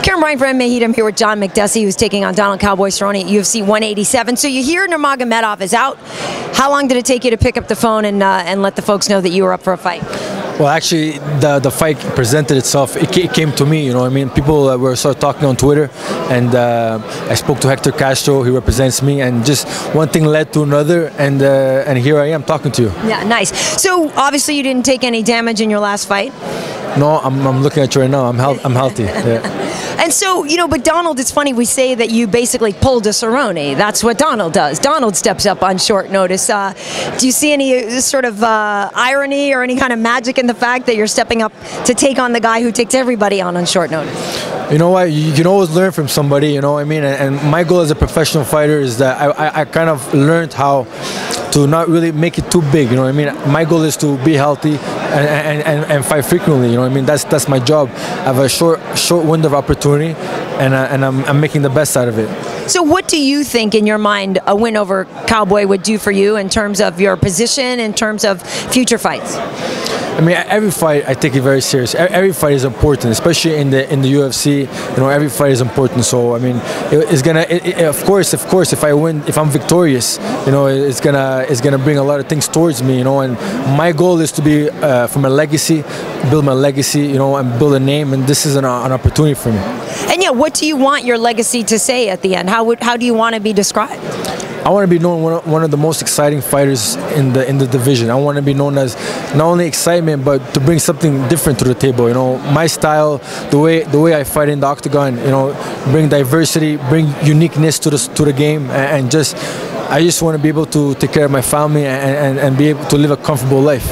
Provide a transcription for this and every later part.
Karyn Bryant for MMA Heat. I'm here with John Makdessi, who's taking on Donald Cowboy Cerrone at UFC 187. So you hear Nurmagomedov is out. How long did it take you to pick up the phone and let the folks know that you were up for a fight? Well, actually, the fight presented itself. It came to me, you know what I mean? People were sort of talking on Twitter, and I spoke to Hector Castro. He represents me, and just one thing led to another, and here I am talking to you. Yeah, nice. So obviously you didn't take any damage in your last fight. No, I'm looking at you right now. I'm healthy. Yeah. And so, you know, but Donald, it's funny, we say that you basically pulled a Cerrone. That's what Donald does. Donald steps up on short notice. Do you see any sort of irony or any kind of magic in the fact that you're stepping up to take on the guy who takes everybody on short notice? You know what? You can always learn from somebody, you know what I mean? And my goal as a professional fighter is that I kind of learned how to not really make it too big, you know what I mean? My goal is to be healthy and fight frequently, you know what I mean? That's my job. I have a short window of opportunity, and I'm making the best out of it. So what do you think, in your mind, a win over Cowboy would do for you in terms of your position, in terms of future fights? I mean, every fight I take it very serious. Every fight is important, especially in the UFC. You know, every fight is important. So I mean, it's gonna. Of course, if I win, if I'm victorious, you know, it's gonna bring a lot of things towards me. You know, and my goal is to be from a legacy, build my legacy. You know, and build a name. And this is an opportunity for me. And yeah, what do you want your legacy to say at the end? How do you want to be described? I want to be known one of the most exciting fighters in the division. I want to be known as not only excitement, but to bring something different to the table. You know, my style, the way I fight in the octagon. You know, bring diversity, bring uniqueness to the game, and I just want to be able to take care of my family and be able to live a comfortable life.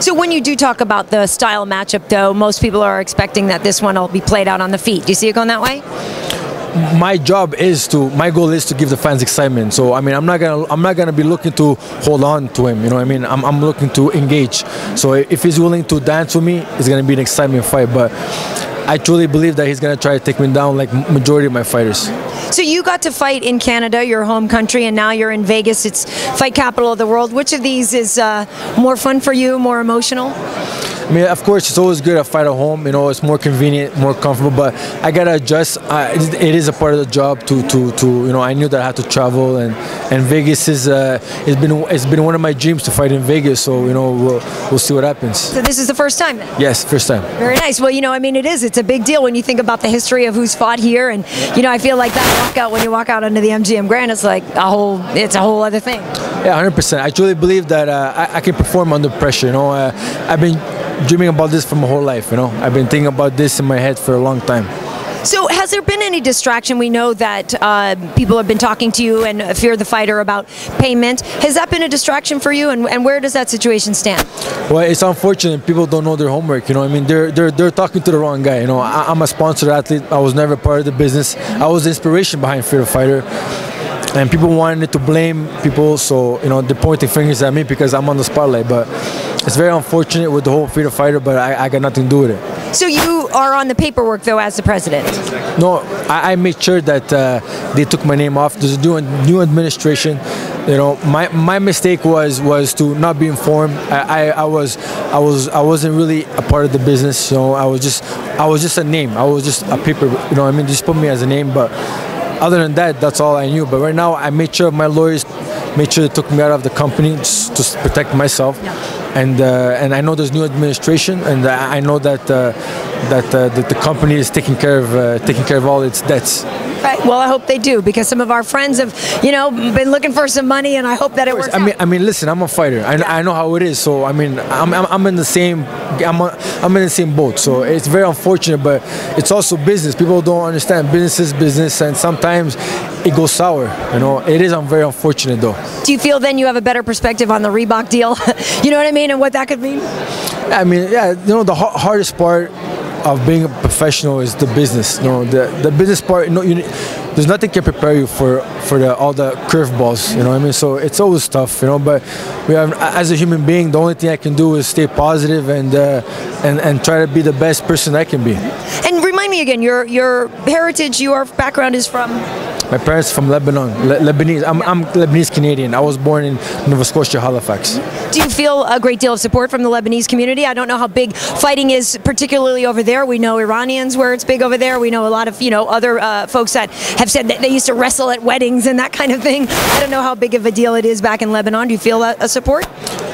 So when you do talk about the style matchup, though, most people are expecting that this one will be played out on the feet. Do you see it going that way? My goal is to give the fans excitement. So I mean, I'm not gonna be looking to hold on to him. You know what I mean? I'm looking to engage. So if he's willing to dance with me, it's gonna be an exciting fight. But I truly believe that he's gonna try to take me down like majority of my fighters. So you got to fight in Canada, your home country, and now you're in Vegas. It's fight capital of the world. Which of these is more fun for you, more emotional? I mean, of course, it's always good to fight at home. You know, it's more convenient, more comfortable. But I gotta adjust. It is a part of the job to you know. I knew that I had to travel, and Vegas is it's been one of my dreams to fight in Vegas. So you know, we'll see what happens. So this is the first time then? Yes, first time. Very nice. Well, you know, I mean, it's a big deal when you think about the history of who's fought here, and you know, I feel like that walkout when you walk out onto the MGM Grand, it's like it's a whole other thing. Yeah, 100%. I truly believe that I can perform under pressure. You know, I've been dreaming about this for my whole life, you know. I've been thinking about this in my head for a long time. So has there been any distraction? We know that people have been talking to you and Fear the Fighter about payment. Has that been a distraction for you, and where does that situation stand? Well, it's unfortunate. People don't know their homework, you know. I mean, they're talking to the wrong guy, you know. I'm a sponsored athlete. I was never part of the business. I was the inspiration behind Fear the Fighter. And people wanted to blame people, so you know, they're pointing fingers at me because I'm on the spotlight. But it's very unfortunate with the whole Fear the Fighter, but I got nothing to do with it. So you are on the paperwork, though, as the president? No, I made sure that they took my name off. There's a new administration. You know, my mistake was to not be informed. I wasn't really a part of the business, so I was just a name. I was just a paper. You know, I mean, just put me as a name, but. Other than that, that's all I knew. But right now, I made sure my lawyers made sure they took me out of the company just to protect myself. Yeah. And I know there's new administration, and I know that the company is taking care of all its debts. Right. Well, I hope they do, because some of our friends have, you know, been looking for some money, and I hope that it works out. I mean, listen, I'm a fighter. I know how it is. So I mean, I'm in the same boat. So it's very unfortunate, but it's also business. People don't understand business is business, and sometimes it goes sour. You know, it is very unfortunate though. Do you feel then you have a better perspective on the Reebok deal? You know what I mean, and what that could mean? I mean, yeah, you know, the hardest part of being a professional is the business. You know, the business part. You know, there's nothing can prepare you for all the curveballs. You know what I mean? So it's always tough. You know, but as a human being, the only thing I can do is stay positive and try to be the best person I can be. And remind me again, your heritage, your background is from? My parents from Lebanon, Lebanese. I'm Lebanese Canadian. I was born in Nova Scotia, Halifax. Do you feel a great deal of support from the Lebanese community? I don't know how big fighting is, particularly over there. We know Iranians where it's big over there. We know a lot of other folks that have said that they used to wrestle at weddings and that kind of thing. I don't know how big of a deal it is back in Lebanon. Do you feel a support?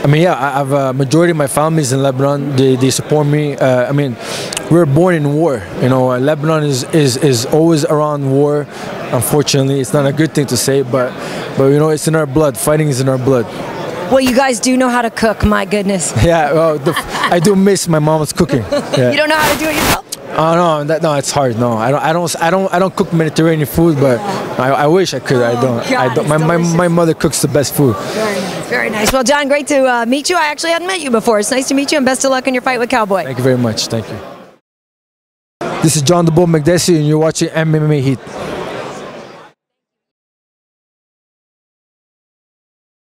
I mean, yeah, I have a majority of my families in Lebanon. They support me. I mean, we were born in war. Lebanon is always around war. Unfortunately, it's not a good thing to say, but it's in our blood. Fighting is in our blood. Well, you guys do know how to cook. My goodness. Yeah, well, I do miss my mom's cooking. Yeah. You don't know how to do it yourself? Oh no, it's hard. No, I don't cook Mediterranean food, but I wish I could. I don't. My mother cooks the best food. Very nice, very nice. Well, John, great to meet you. I actually hadn't met you before. It's nice to meet you, and best of luck in your fight with Cowboy. Thank you very much. Thank you. This is John the Bull Makdessi, and you're watching MMA Heat.